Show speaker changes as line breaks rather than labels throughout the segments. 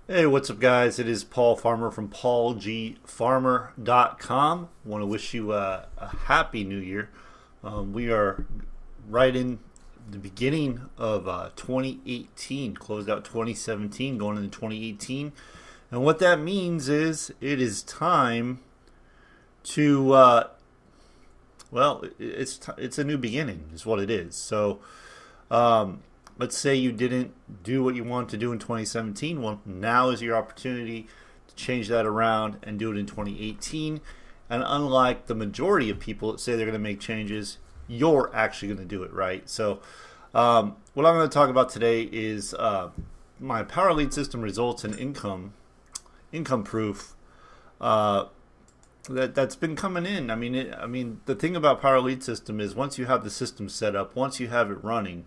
Hey, what's up, guys? It is Paul Farmer from paulgfarmer.com. Want to wish you a happy new year. We are right in the beginning of 2018, closed out 2017, going into 2018. And what that means is it is time to, it's a new beginning, is what it is. So, let's say you didn't do what you wanted to do in 2017. Well, now is your opportunity to change that around and do it in 2018. And unlike the majority of people that say they're going to make changes, you're actually going to do it, right? So what I'm going to talk about today is my Power Lead system results and income proof that's been coming in. I mean, the thing about Power Lead system is once you have the system set up, once you have it running,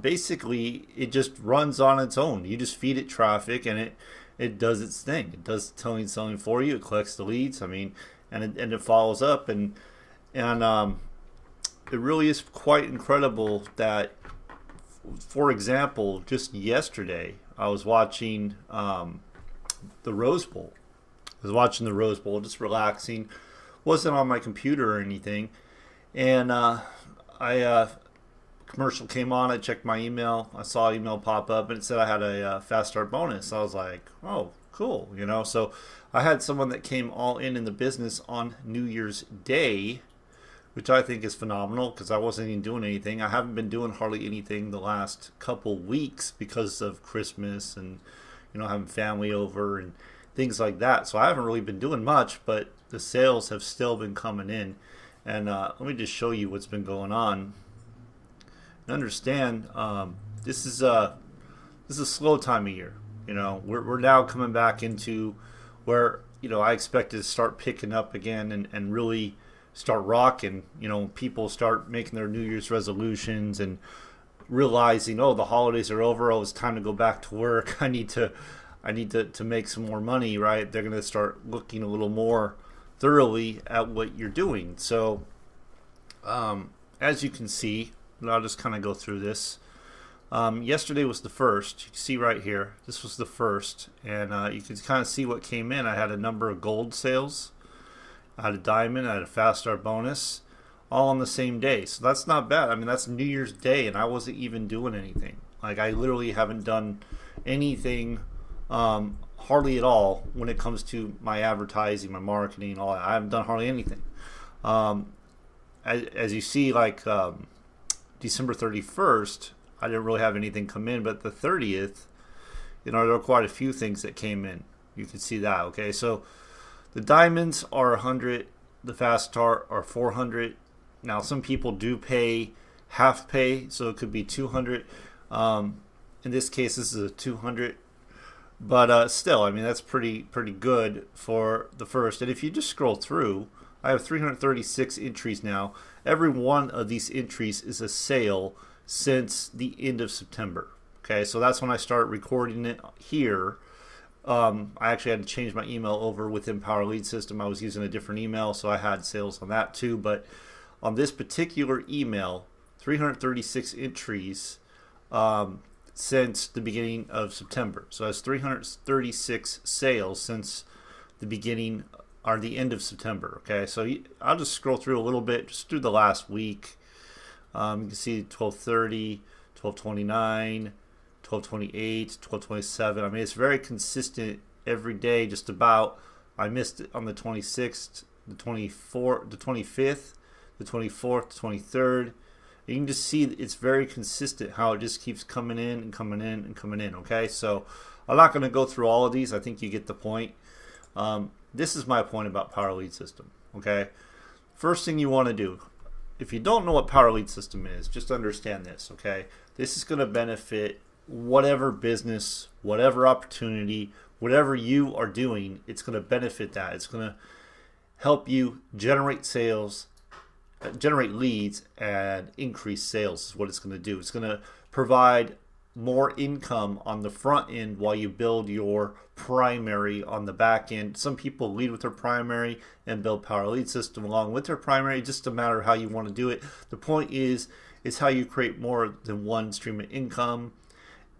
basically it just runs on its own. You just feed it traffic and it does its thing. It does towing selling for you. It collects the leads. And it follows up and it really is quite incredible that, for example, just yesterday I was watching the Rose Bowl. I was watching the Rose Bowl, just relaxing. Wasn't on my computer or anything, and I commercial came on. I checked my email. I saw an email pop up, and it said I had a fast start bonus. I was like, "Oh, cool!" So I had someone that came all in the business on New Year's Day, which I think is phenomenal because I wasn't even doing anything. I haven't been doing hardly anything the last couple weeks because of Christmas and having family over and things like that. So I haven't really been doing much, but the sales have still been coming in. And let me just show you what's been going on. Understand, this is a slow time of year. We're now coming back into where I expect it to start picking up again and really start rocking. People start making their New Year's resolutions and realizing, oh, the holidays are over. Oh, it's time to go back to work. I need to make some more money, right? They're going to start looking a little more thoroughly at what you're doing. So, as you can see, I'll just kind of go through this. Yesterday was the first. You can see right here, this was the first. And you can kind of see what came in. I had a number of gold sales. I had a diamond. I had a fast start bonus. All on the same day. So that's not bad. That's New Year's Day, and I wasn't even doing anything. Like, I literally haven't done anything hardly at all when it comes to my advertising, my marketing, all that. I haven't done hardly anything. As you see, like December 31st, I didn't really have anything come in, but the 30th, there were quite a few things that came in. You can see that, okay? So the diamonds are 100, the fast start are 400. Now, some people do pay half pay, so it could be 200. In this case, this is a 200. But still, that's pretty good for the first. And if you just scroll through, I have 336 entries now. Every one of these entries is a sale since the end of September. Okay, so that's when I start recording it here. I actually had to change my email over within Power Lead System. I was using a different email, so I had sales on that too. But on this particular email, 336 entries since the beginning of September. So that's 336 sales since the beginning or the end of September. Okay, so I'll just scroll through a little bit, just through the last week. You can see 12:30, 12:29, 12:28, 12:27. It's very consistent every day, just about. I missed it on the 26th, the 24th, the 25th, the 24th, the 23rd. You can just see it's very consistent how it just keeps coming in and coming in and coming in, okay? So I'm not going to go through all of these. I think you get the point. This is my point about Power Lead System, okay? First thing you want to do, if you don't know what Power Lead System is, just understand this, okay? This is going to benefit whatever business, whatever opportunity, whatever you are doing, it's going to benefit that. It's going to help you generate sales, generate leads, and increase sales is what it's going to do. It's going to provide more income on the front end while you build your primary on the back end. Some people lead with their primary and build Power Lead System along with their primary. Just a matter of how you want to do it. The point is how you create more than one stream of income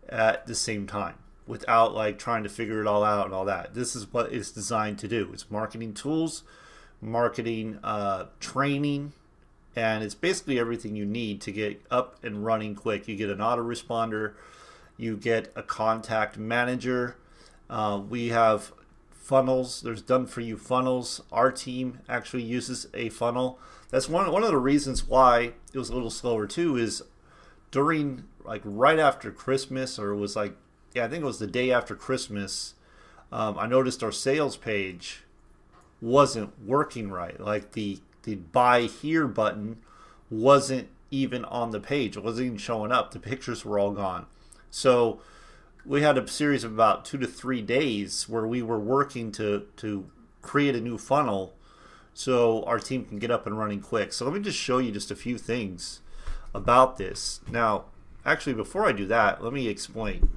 at the same time. without like trying to figure it all out and all that. This is what it's designed to do. It's marketing tools, marketing training, and it's basically everything you need to get up and running quick. You get an autoresponder, you get a contact manager. We have funnels. There's done for you funnels. Our team actually uses a funnel. That's one of the reasons why it was a little slower too, is during like right after Christmas, or it was like, I think it was the day after Christmas, I noticed our sales page wasn't working right. Like the buy here button wasn't even on the page. It wasn't even showing up. The pictures were all gone. So we had a series of about 2 to 3 days where we were working to create a new funnel so our team can get up and running quick. So let me just show you just a few things about this. Now, actually, before I do that, let me explain.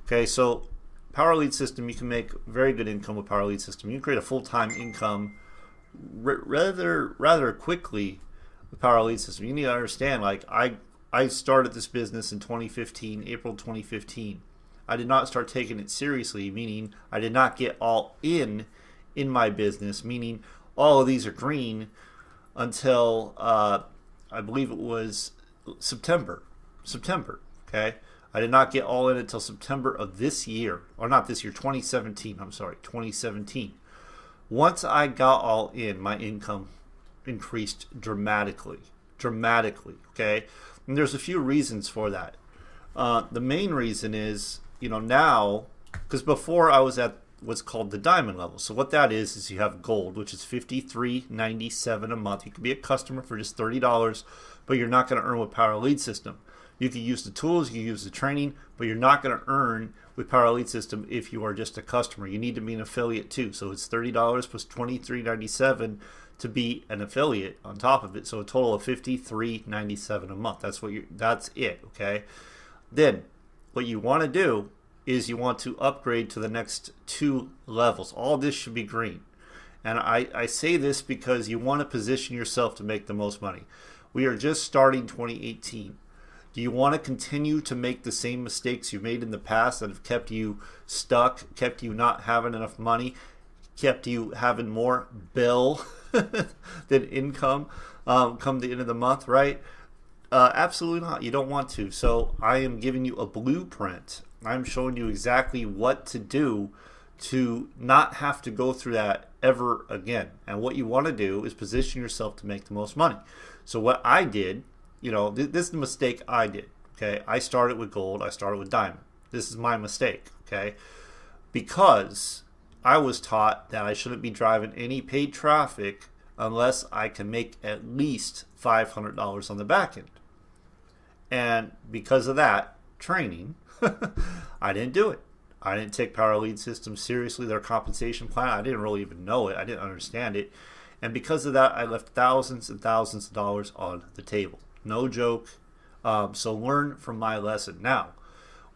Okay, so Power Lead System, you can make very good income with Power Lead System. You can create a full-time income rather quickly with Power Lead System. You need to understand, like I started this business in 2015, April 2015. I did not start taking it seriously, meaning I did not get all in my business, meaning all of these are green, until I believe it was September. Okay, I did not get all in until September of this year, or not this year, 2017. I'm sorry, 2017. Once I got all in, my income increased dramatically. Okay, and there's a few reasons for that. The main reason is, now, because before I was at what's called the diamond level. So what that is you have gold, which is $53.97 a month. You can be a customer for just $30, but you're not going to earn with Power Lead System. You can use the tools, you can use the training, but you're not going to earn with Power Lead System if you are just a customer. You need to be an affiliate too. So it's $30 plus $23.97 to be an affiliate on top of it. So a total of $53.97 a month. That's it. Okay. Then what you want to do is you want to upgrade to the next 2 levels. All this should be green. And I say this because you want to position yourself to make the most money. We are just starting 2018. Do you want to continue to make the same mistakes you made in the past that have kept you stuck, kept you not having enough money, kept you having more bill than income come the end of the month, right? Absolutely not. You don't want to. So I am giving you a blueprint. I'm showing you exactly what to do to not have to go through that ever again. And what you want to do is position yourself to make the most money. So what I did, this is the mistake I did. Okay, I started with gold. I started with diamond. This is my mistake. Okay, because I was taught that I shouldn't be driving any paid traffic unless I can make at least $500 on the back end. And because of that training, I didn't do it. I didn't take Power Lead System seriously, their compensation plan. I didn't really even know it. I didn't understand it. And because of that, I left thousands and thousands of dollars on the table. No joke. So learn from my lesson. Now,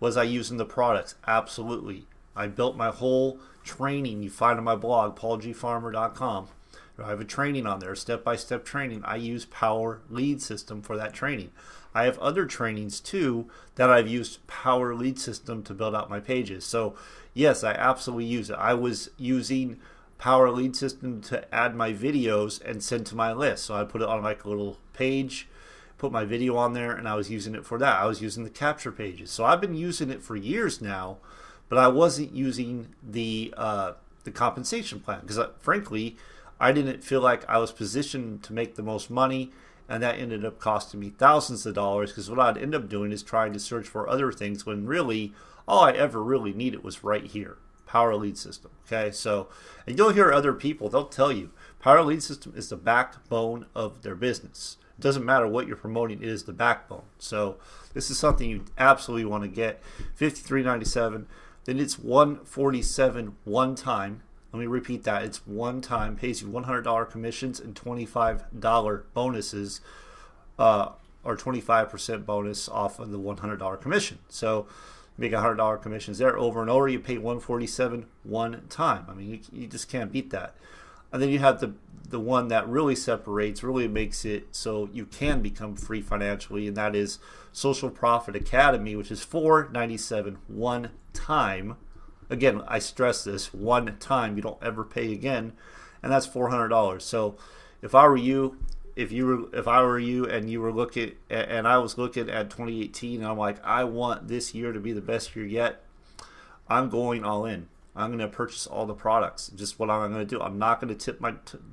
was I using the products? Absolutely. I built my whole training. You find on my blog, paulgfarmer.com. I have a training on there, step-by-step training. I use Power Lead System for that training. I have other trainings too that I've used Power Lead System to build out my pages. So yes, I absolutely use it. I was using Power Lead System to add my videos and send to my list. So I put it on like a little page, put my video on there, and I was using it for that. I was using the capture pages. So I've been using it for years now, but I wasn't using the compensation plan because frankly, I didn't feel like I was positioned to make the most money, and that ended up costing me thousands of dollars because what I'd end up doing is trying to search for other things when really all I ever really needed was right here, Power Lead System. Okay, so, and you'll hear other people, they'll tell you Power Lead System is the backbone of their business. It doesn't matter what you're promoting, it is the backbone. So this is something you absolutely want to get. $53.97, then it's $147 one time. Let me repeat that. It's one time, pays you $100 commissions and $25 bonuses, or 25% bonus off of the $100 commission. So you make $100 commissions there over and over. You pay $147 one time. I mean, you just can't beat that. And then you have the one that really separates, really makes it so you can become free financially, and that is Social Profit Academy, which is $497 one time. Again, I stress this, one time. You don't ever pay again, and that's $400. So if I were you, if I were you and you were looking, and I was looking at 2018, and I'm like, I want this year to be the best year yet, I'm going all in. I'm going to purchase all the products. Just what I'm going to do. I'm not going to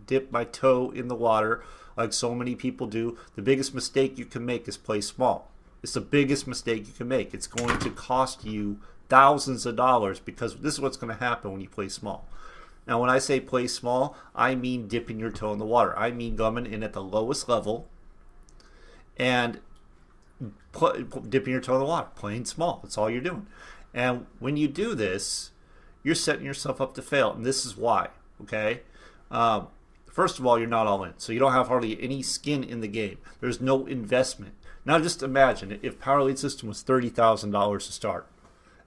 dip my toe in the water like so many people do. The biggest mistake you can make is play small. It's the biggest mistake you can make. It's going to cost you thousands of dollars, because this is what's going to happen when you play small. Now, when I say play small, I mean dipping your toe in the water. I mean coming in at the lowest level and dipping your toe in the water, playing small. That's all you're doing. And when you do this, you're setting yourself up to fail, and this is why, okay? First of all, you're not all in, so you don't have hardly any skin in the game. There's no investment. Now just imagine if Power Lead System was $30,000 to start.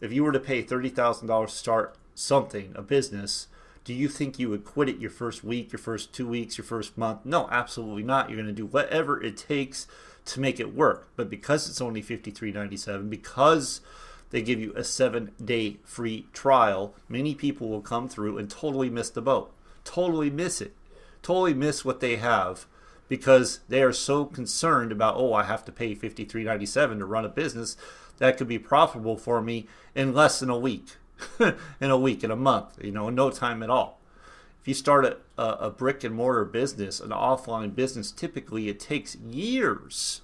If you were to pay $30,000 to start something, a business, do you think you would quit it your first week, your first 2 weeks, your first month? No, absolutely not. You're going to do whatever it takes to make it work. But because it's only $53.97, because they give you a 7-day free trial, many people will come through and totally miss the boat. Totally miss it. Totally miss what they have, because they are so concerned about, oh, I have to pay $53.97 to run a business that could be profitable for me in less than a week, in a month, in no time at all. If you start a brick and mortar business, an offline business, typically it takes years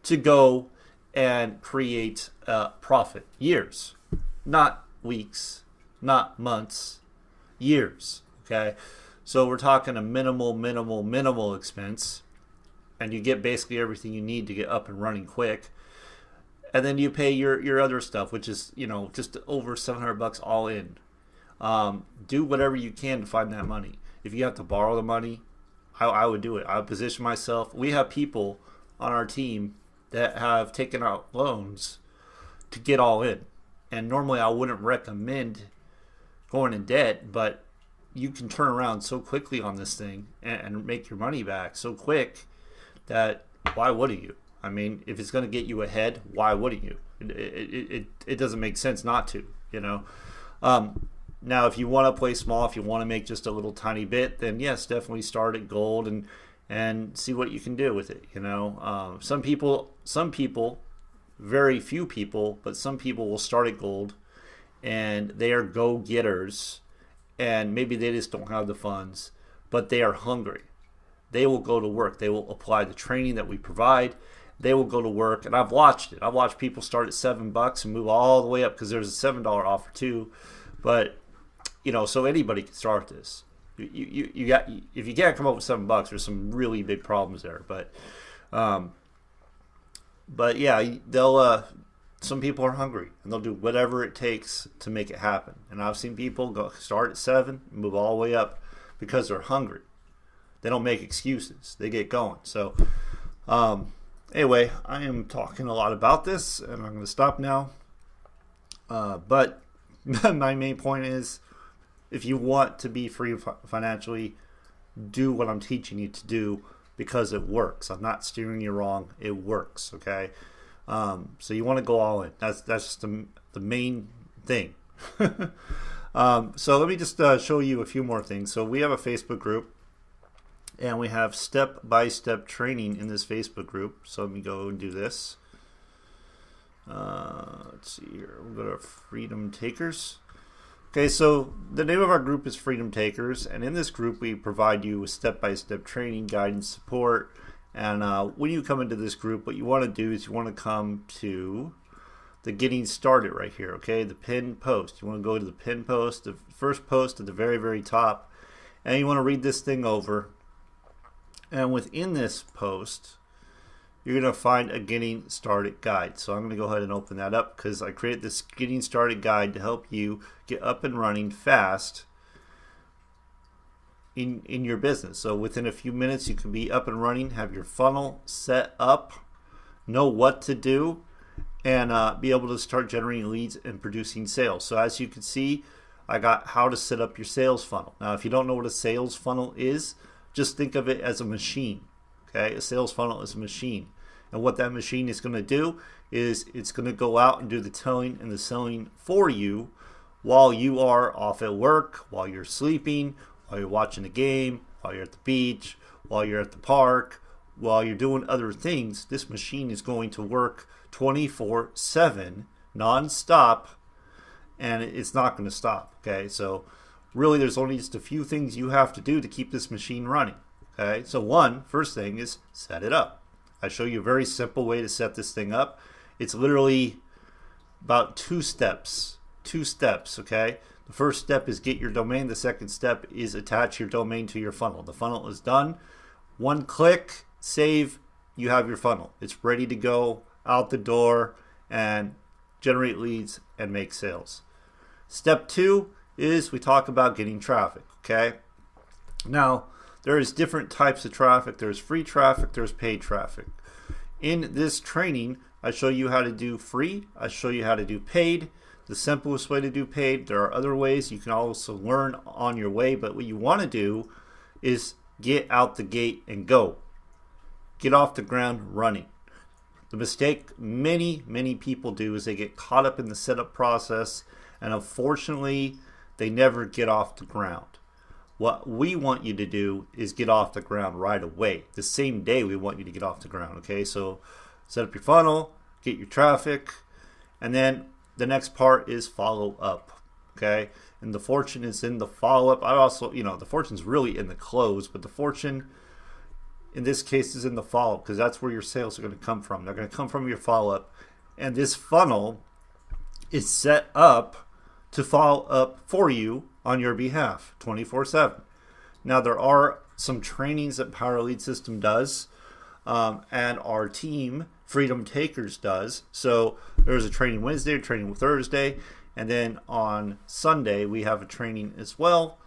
to go and create profit. Years, not weeks, not months, years. Okay, so we're talking a minimal expense, and you get basically everything you need to get up and running quick. And then you pay your other stuff, which is just over $700 all in. Do whatever you can to find that money. If you have to borrow the money, I would do it. I would position myself. We have people on our team that have taken out loans to get all in. And normally I wouldn't recommend going in debt, but you can turn around so quickly on this thing and make your money back so quick that why wouldn't you? I mean, if it's going to get you ahead, why wouldn't you? It doesn't make sense not to, Now, if you want to play small, if you want to make just a little tiny bit, then yes, definitely start at gold and see what you can do with it. Some people, very few people, but some people will start at gold, and they are go-getters, and maybe they just don't have the funds, but they are hungry. They will go to work. They will apply the training that we provide. They will go to work, and I've watched it. I've watched people start at $7 and move all the way up, because there's a $7 offer too. But so anybody can start this. You got, if you can't come up with $7, there's some really big problems there. But yeah, they'll. Some people are hungry, and they'll do whatever it takes to make it happen. And I've seen people start at 7 and move all the way up because they're hungry. They don't make excuses. They get going. So anyway, I am talking a lot about this, and I'm going to stop now. But my main point is, if you want to be free financially, do what I'm teaching you to do, because it works. I'm not steering you wrong. It works, okay? So you want to go all in. That's just the main thing. So let me just show you a few more things. So we have a Facebook group, and we have step-by-step training in this Facebook group. So let me go and do this. Let's see here. We'll go to Freedom Takers. Okay, so the name of our group is Freedom Takers, and in this group we provide you with step-by-step training, guidance, support. And when you come into this group, what you want to do is you want to come to the Getting Started right here, okay? The pinned post. You want to go to the pinned post, the first post at the very, very top, and you want to read this thing over. And within this post, you're going to find a Getting Started guide. So I'm going to go ahead and open that up, because I created this Getting Started guide to help you get up and running fast in your business. So within a few minutes, you can be up and running, have your funnel set up, know what to do, and be able to start generating leads and producing sales. So as you can see, I got how to set up your sales funnel. Now, if you don't know what a sales funnel is, just think of it as a machine. Okay, a sales funnel is a machine. And what that machine is going to do is it's going to go out and do the telling and the selling for you while you are off at work, while you're sleeping, while you're watching a game, while you're at the beach, while you're at the park, while you're doing other things. This machine is going to work 24/7, non-stop, and it's not going to stop. Okay, so really there's only just a few things you have to do to keep this machine running. Okay, so first thing is set it up. I show you a very simple way to set this thing up. It's literally about two steps, okay? The first step is get your domain. The second step is attach your domain to your funnel. The funnel is done. One click, save, you have your funnel. It's ready to go out the door and generate leads and make sales. Step 2 is we talk about getting traffic, okay? Now, there is different types of traffic. There's free traffic, there's paid traffic. In this training, I show you how to do free. I show you how to do paid. The simplest way to do paid. There are other ways you can also learn on your way, but what you want to do is get out the gate and go. Get off the ground running. The mistake many people do is they get caught up in the setup process, and unfortunately, they never get off the ground. What we want you to do is get off the ground right away. The same day we want you to get off the ground, okay? So set up your funnel, get your traffic, and then the next part is follow up, okay? And the fortune is in the follow up. I also, the fortune's really in the close, but the fortune in this case is in the follow up because that's where your sales are going to come from. They're going to come from your follow up. And this funnel is set up to follow up for you on your behalf 24/7. Now, there are some trainings that Power Lead System does, and our team, Freedom Takers, does. So there's a training Wednesday, a training Thursday, and then on Sunday we have a training as well.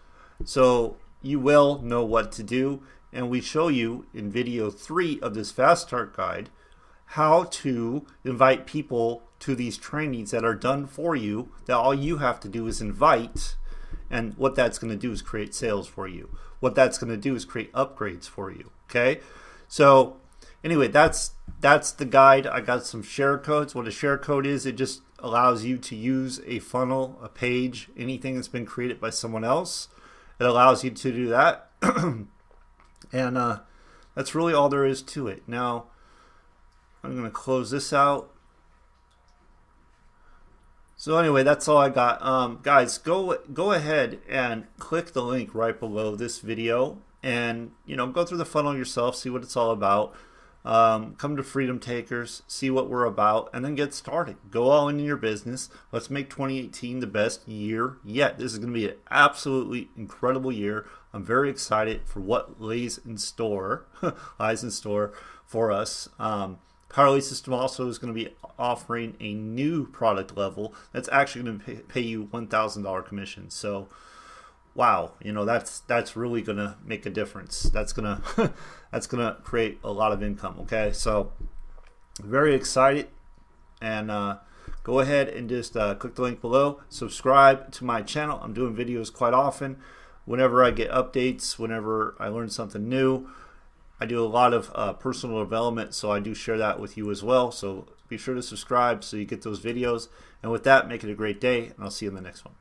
So you will know what to do, and we show you in video 3 of this Fast Start Guide how to invite people to these trainings that are done for you, that all you have to do is invite. And what that's going to do is create sales for you. What that's going to do is create upgrades for you. Okay. So anyway, that's the guide. I got some share codes. What a share code is, it just allows you to use a funnel, a page, anything that's been created by someone else. It allows you to do that. And that's really all there is to it. Now, I'm going to close this out. So anyway, that's all I got. Guys, go ahead and click the link right below this video and, go through the funnel yourself, see what it's all about. Come to Freedom Takers, see what we're about, and then get started. Go all in your business. Let's make 2018 the best year yet. This is going to be an absolutely incredible year. I'm very excited for what lies in store for us. Power Lead System also is going to be offering a new product level that's actually going to pay you $1,000 commission. So, wow, that's really going to make a difference. That's gonna create a lot of income. Okay, so very excited, and go ahead and just click the link below. Subscribe to my channel. I'm doing videos quite often. Whenever I get updates, whenever I learn something new. I do a lot of personal development, so I do share that with you as well. So be sure to subscribe so you get those videos. And with that, make it a great day, and I'll see you in the next one.